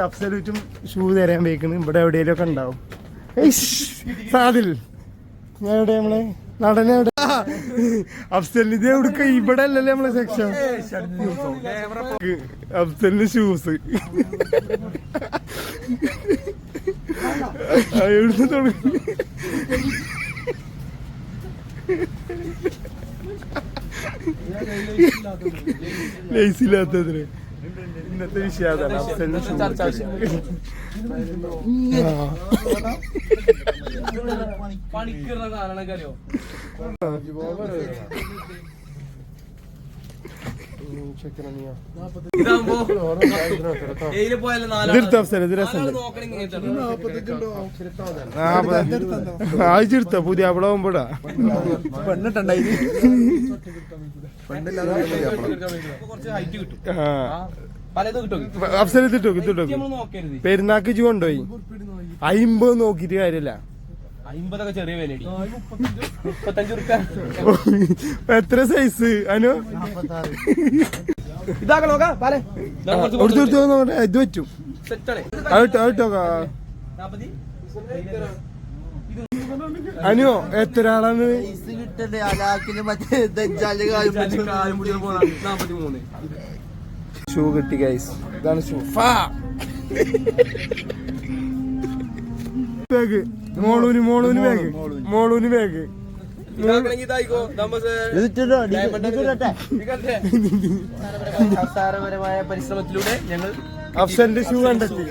അബ്സല്യൂട്ടും shoe തരാൻ പോയിക്കണ്. ഇവിടെ എവിടെയെങ്കിലും ഒക്കെ ഉണ്ടാവും. സാദിൽ ഞാൻ എവിടെ നമ്മളെ നടനെ എവിടെ? അഫ്സലിന് ഇത് എവിടുക്ക? ഇവിടെ അല്ലല്ലേ നമ്മളെ സെക്ഷൻ. അഫ്സലിന് ഷൂസ് എവിടുന്ന് തുടങ്ങി? ലേസില്ലാത്തതിന് ഇന്നത്തെ വിഷയം അതാണ്. അഫ്സലിന് ഷൂസ് പണിക്കുന്ന കാരണക്കാരോ ആഴ്ചെടുത്ത പുതിയ അവിടെ ആവുമ്പോടാ അഫ്സലത്തിട്ടോ പെരുന്നാക്ക് ജു കൊണ്ടുപോയി 50 നോക്കിട്ട് കാര്യമില്ല. 50 ചെറിയ വിലടി. 35 എത്ര സൈസ് അനു? ഇത് വെച്ചു അനു. എത്ര ആളാണ്? ഷൂ കിട്ടി ഗൈസ്. ഇതാണ് ഷൂ. Bag മോളൂന് bag. പരിശ്രമത്തിലൂടെ ഞങ്ങൾ അഫ്സലിന്റെ ഷൂ കണ്ടെത്തി.